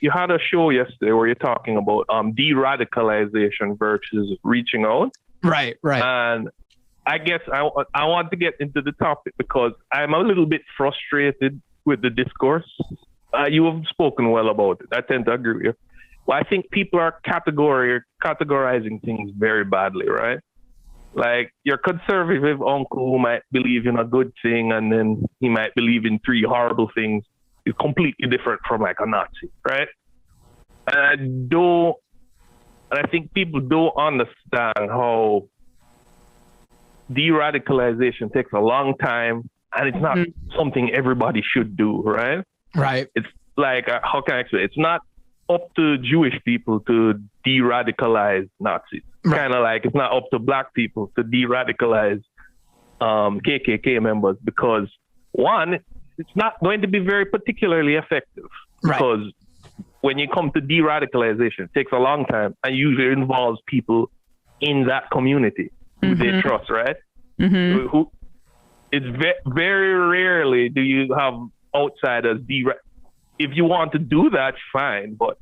you had a show yesterday where you're talking about de-radicalization versus reaching out. Right. And I guess I want to get into the topic because I'm a little bit frustrated with the discourse. You have spoken well about it. I tend to agree with you. Well, I think people are categorizing things very badly, right? Like your conservative uncle who might believe in a good thing and then he might believe in 3 horrible things is completely different from like a Nazi, right? And I think people don't understand how de-radicalization takes a long time and it's not something everybody should do, right? Right. It's like, how can I explain? It's not up to Jewish people to de-radicalize Nazis. Right. Kind of like it's not up to black people to de-radicalize KKK members because one, it's not going to be very particularly effective. Right. Because when you come to de-radicalization, it takes a long time and usually involves people in that community who they trust, right? Who it's very rarely do you have outsiders if you want to do that, fine, but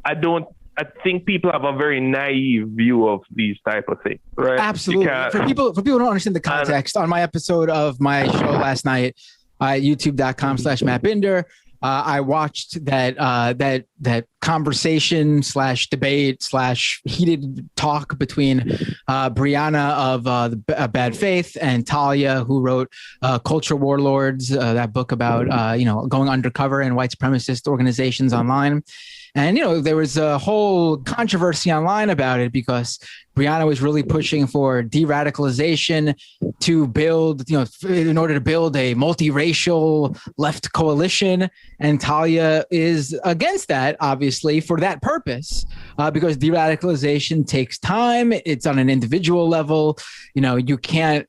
I think people have a very naive view of these type of things, right? Absolutely. For people who don't understand the context, on my episode of my show last night, youtube.com/Matt Binder, I watched that conversation / debate / heated talk between Brianna of Bad Faith and Talia, who wrote Culture Warlords, that book about going undercover in white supremacist organizations online. And, there was a whole controversy online about it because Brianna was really pushing for de-radicalization to build, in order to build a multiracial left coalition. And Talia is against that, obviously, for that purpose, because de-radicalization takes time. It's on an individual level. You can't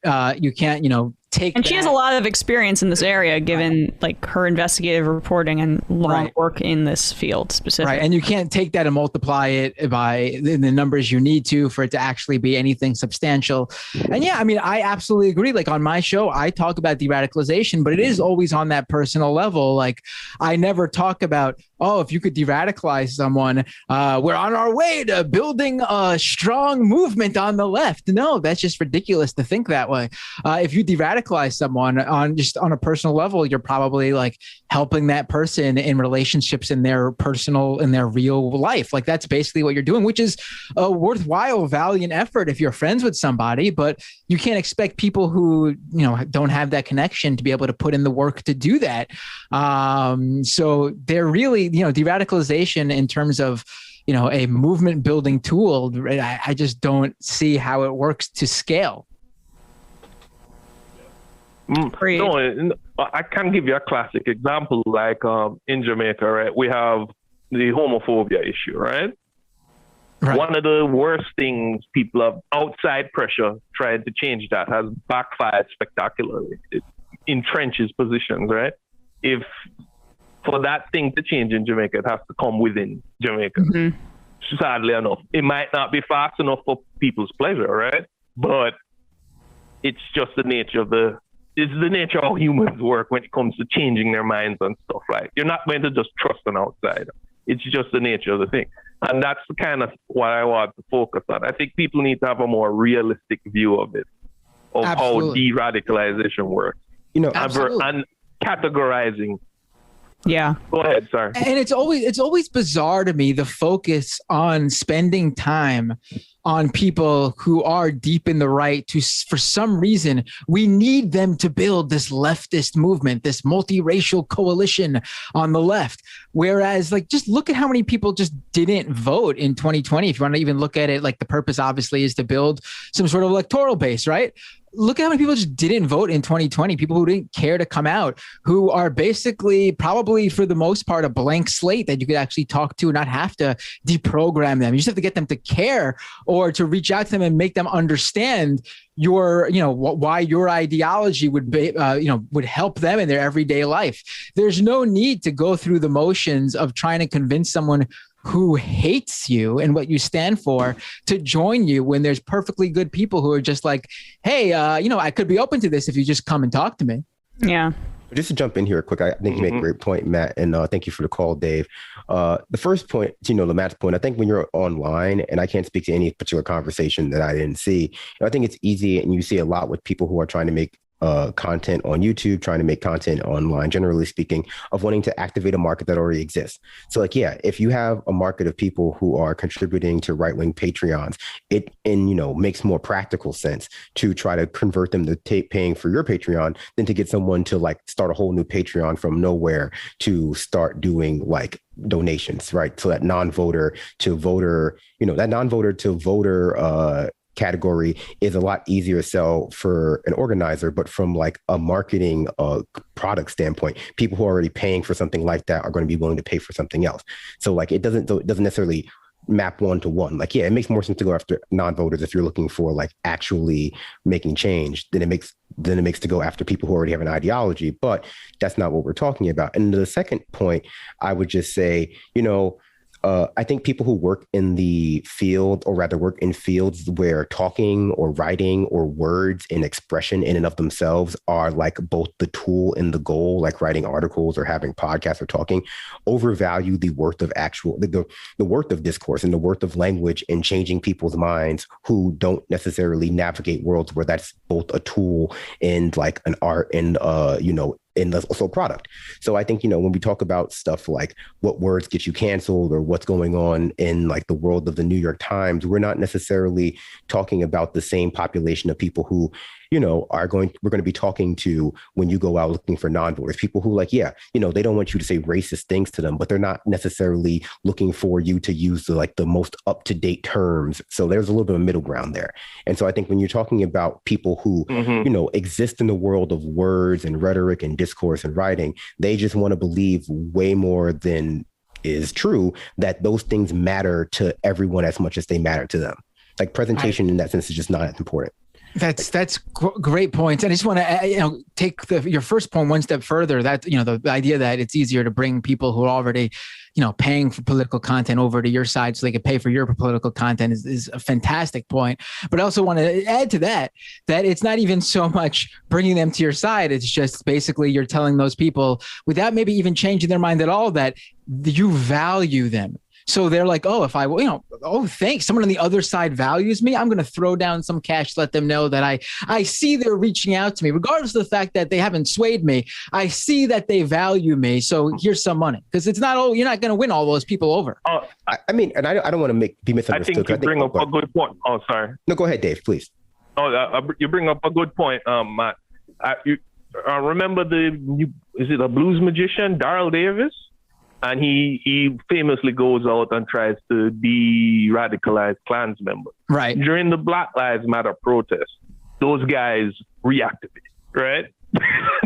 take. And she has a lot of experience in this area, given like her investigative reporting and long work in this field specifically. Right, and you can't take that and multiply it by the numbers you need to for it to actually be anything substantial. And yeah, I mean, I absolutely agree. Like on my show, I talk about de-radicalization, but it is always on that personal level. Like I never talk about, if you could de-radicalize someone, we're on our way to building a strong movement on the left. No, that's just ridiculous to think that way. If you de-radicalize someone on a personal level, you're probably like helping that person in relationships in their real life. Like that's basically what you're doing, which is a worthwhile, valiant effort if you're friends with somebody, but you can't expect people who, don't have that connection to be able to put in the work to do that. So they're really, de-radicalization in terms of, a movement building tool. I just don't see how it works to scale. No, I can give you a classic example. Like in Jamaica, right, we have the homophobia issue, right? One of the worst things people have outside pressure trying to change that has backfired spectacularly. It entrenches positions, right? If for that thing to change in Jamaica, it has to come within Jamaica. Sadly enough, it might not be fast enough for people's pleasure, right? But it's just the nature of how humans work when it comes to changing their minds and stuff. Like you're not going to just trust an outsider. It's just the nature of the thing. And that's kind of what I want to focus on. I think people need to have a more realistic view of it, of how de-radicalization works. And categorizing. Yeah. Go ahead, sorry. And it's always bizarre to me, the focus on spending time on people who are deep in the right for some reason, we need them to build this leftist movement, this multiracial coalition on the left. Whereas like, just look at how many people just didn't vote in 2020. If you want to even look at it, like the purpose obviously is to build some sort of electoral base, right? Look at how many people just didn't vote in 2020, people who didn't care to come out, who are basically probably for the most part a blank slate that you could actually talk to, not have to deprogram them. You just have to get them to care or to reach out to them and make them understand why your ideology would be, would help them in their everyday life. There's no need to go through the motions of trying to convince someone who hates you and what you stand for to join you when there's perfectly good people who are just like, hey, I could be open to this if you just come and talk to me. Yeah. Just to jump in here quick, I think you make a great point, Matt, and thank you for the call, Dave. The first point, the Matt's point, I think when you're online, and I can't speak to any particular conversation that I didn't see, I think it's easy, and you see a lot with people who are trying to make content on YouTube, trying to make content online, generally speaking, of wanting to activate a market that already exists. So like, yeah, if you have a market of people who are contributing to right-wing Patreons, it makes more practical sense to try to convert them to paying for your Patreon than to get someone to like start a whole new Patreon from nowhere to start doing like donations, right? So that non-voter to voter, category is a lot easier to sell for an organizer, but from like a marketing product standpoint, people who are already paying for something like that are going to be willing to pay for something else. So like it doesn't necessarily map one to one. Like, yeah, it makes more sense to go after non-voters if you're looking for like actually making change than it makes to go after people who already have an ideology. But that's not what we're talking about. And the second point, I would just say, I think people who work in the field, or rather work in fields where talking or writing or words and expression in and of themselves are like both the tool and the goal, like writing articles or having podcasts or talking, overvalue the worth of the worth of discourse and the worth of language and changing people's minds who don't necessarily navigate worlds where that's both a tool and like an art and and also product. So I think, when we talk about stuff like what words get you canceled or what's going on in like the world of the New York Times, we're not necessarily talking about the same population of people who, we're going to be talking to when you go out looking for non-voters, people who like, they don't want you to say racist things to them, but they're not necessarily looking for you to use the most up-to-date terms. So there's a little bit of middle ground there. And so I think when you're talking about people who, exist in the world of words and rhetoric and discourse and writing, they just want to believe way more than is true that those things matter to everyone as much as they matter to them. Like presentation in that sense is just not as important. That's great points. And I just want to take your first point one step further. That the idea that it's easier to bring people who are already paying for political content over to your side so they can pay for your political content is a fantastic point. But I also want to add to that it's not even so much bringing them to your side. It's just basically you're telling those people without maybe even changing their mind at all that you value them. So they're like, oh, if I, thanks, someone on the other side values me, I'm going to throw down some cash to let them know that I see they're reaching out to me, regardless of the fact that they haven't swayed me. I see that they value me. So here's some money. Because it's not, you're not going to win all those people over. I don't want to be misunderstood. I think you bring up a good point. Oh, sorry. No, go ahead, Dave, please. You bring up a good point, Matt. You remember is it a blues magician, Daryl Davis? And he famously goes out and tries to de-radicalize Klans members. Right. During the Black Lives Matter protest, those guys reacted, right?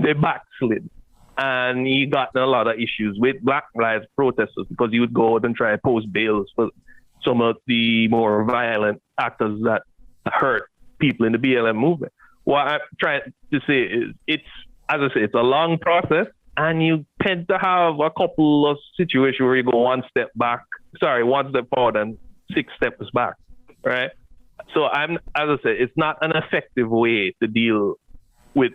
They backslid. And he got in a lot of issues with Black Lives protesters because he would go out and try to post bails for some of the more violent actors that hurt people in the BLM movement. What I'm trying to say is it's a long process. And you tend to have a couple of situations where you go one step forward and 6 steps back, right? So it's not an effective way to deal with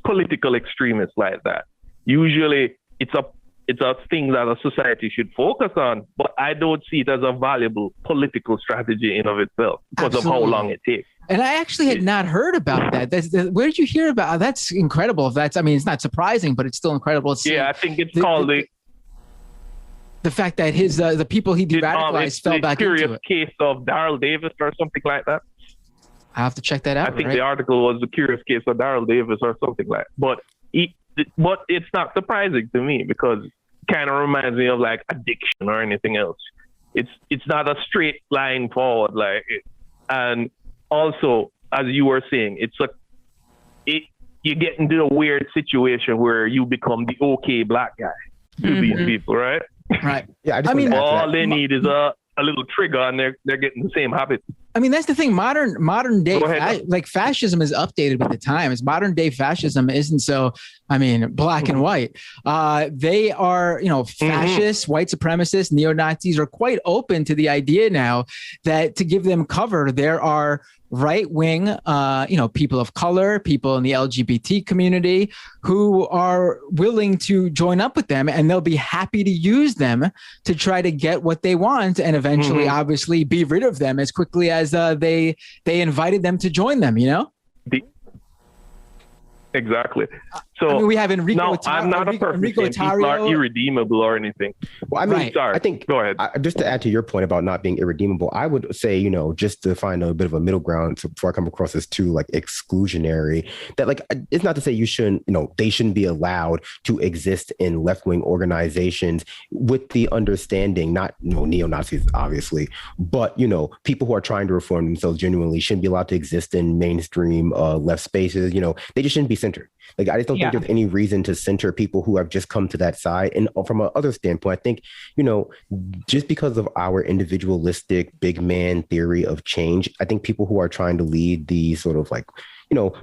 political extremists like that. Usually it's a thing that a society should focus on, but I don't see it as a valuable political strategy in of itself because of how long it takes. And I actually had not heard about that. Where did you hear about? That's incredible. It's not surprising, but it's still incredible. I think it's called the fact that his the people he de-radicalized fell back into it. Curious case of Daryl Davis or something like that. I have to check that out. I think the article was the curious case of Daryl Davis or something like that. But it's not surprising to me because it kind of reminds me of like addiction or anything else. It's not a straight line forward and also, as you were saying, you get into a weird situation where you become the okay black guy to these people, right? Right. Yeah. All they need is a little trigger, and they're getting the same habit. I mean, that's the thing. Modern day, fascism is updated with the times. Modern day fascism isn't so, black and white. They are, fascists, white supremacists, neo-Nazis are quite open to the idea now that to give them cover, there are right-wing, people of color, people in the LGBT community who are willing to join up with them, and they'll be happy to use them to try to get what they want and eventually obviously be rid of them as quickly as they invited them to join them, Exactly. So we have Enrico. I'm not a perfect saint. People are irredeemable or anything. Well, I mean, sorry. I think go ahead. Just to add to your point about not being irredeemable, I would say, just to find a bit of a middle ground before I come across as too like exclusionary, that like it's not to say you shouldn't, they shouldn't be allowed to exist in left-wing organizations with the understanding, not neo-Nazis obviously, but people who are trying to reform themselves genuinely shouldn't be allowed to exist in mainstream left spaces. They just shouldn't be centered. Like, I just don't think there's any reason to center people who have just come to that side. And from a other standpoint, I think, just because of our individualistic big man theory of change, I think people who are trying to lead these sort of like,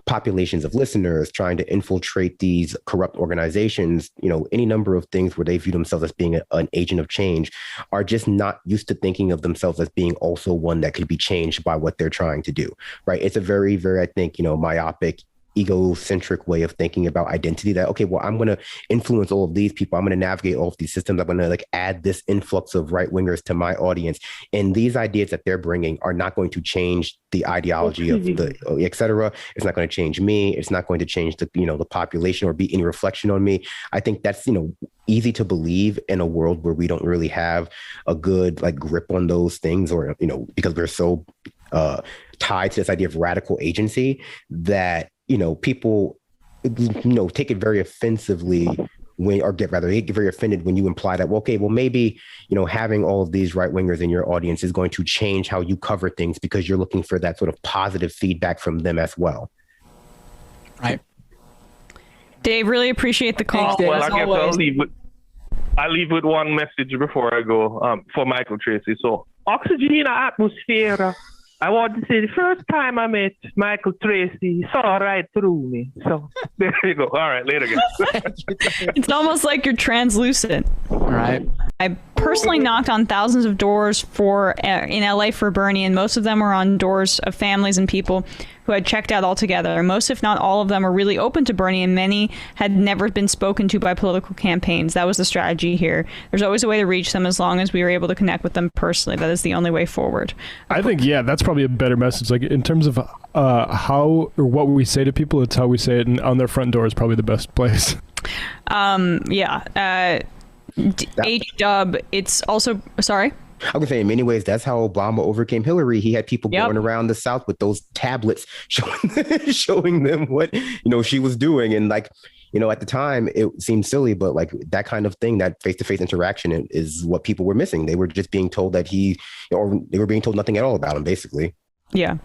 populations of listeners, trying to infiltrate these corrupt organizations, any number of things where they view themselves as being an agent of change, are just not used to thinking of themselves as being also one that could be changed by what they're trying to do. Right. It's a very, very, I think, myopic, egocentric way of thinking about identity, that, okay, well, I'm going to influence all of these people. I'm going to navigate all of these systems. I'm going to add this influx of right wingers to my audience. And these ideas that they're bringing are not going to change the ideology of the et cetera. It's not going to change me. It's not going to change the, the population or be any reflection on me. I think that's, easy to believe in a world where we don't really have a good grip on those things, or, because we're so tied to this idea of radical agency that, people, take it very offensively they get very offended when you imply that, well, okay, well, maybe, having all of these right wingers in your audience is going to change how you cover things because you're looking for that sort of positive feedback from them as well. Right. Dave, really appreciate the call. Well, I guess I'll leave with one message before I go for Michael Tracy. So, oxygen atmosphere. I want to say the first time I met Michael Tracy, he saw right through me. So there you go. All right, later, guys. It's almost like you're translucent. Right. I personally knocked on thousands of doors in LA for Bernie, and most of them were on doors of families and people who had checked out altogether. Most, if not all of them, are really open to Bernie, and many had never been spoken to by political campaigns. That was the strategy here. There's always a way to reach them as long as we were able to connect with them personally. That is the only way forward. I think, that's probably a better message. Like, in terms of how or what we say to people, it's how we say it, and on their front door is probably the best place. H-dub, it's also, sorry? I would say in many ways, that's how Obama overcame Hillary. He had people going around the South with those tablets showing them what, she was doing. And at the time it seemed silly, but that kind of thing, that face-to-face interaction is what people were missing. They were just being told that they were being told nothing at all about him, basically. Yeah.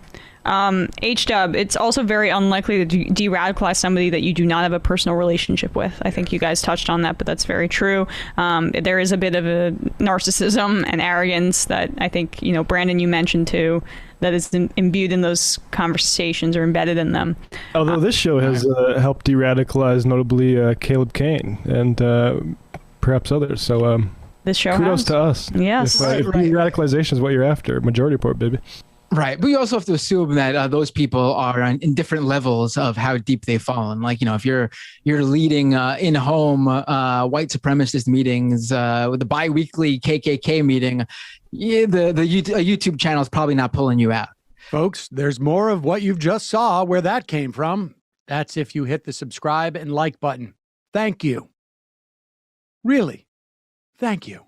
H-dub, it's also very unlikely to de-radicalize somebody that you do not have a personal relationship with. I think you guys touched on that, but that's very true. There is a bit of a narcissism and arrogance that I think, Brandon, you mentioned too, that is imbued in those conversations or embedded in them. Although this show has helped de-radicalize notably Caleb Kane and perhaps others. So this show kudos to us. Yes. If de-radicalization is what you're after, majority report, baby. Right. But you also have to assume that those people are in different levels of how deep they've fallen. If you're leading in-home white supremacist meetings with the bi-weekly KKK meeting, the YouTube channel is probably not pulling you out. Folks, there's more of what you've just saw where that came from. That's if you hit the subscribe and like button. Thank you. Really, thank you.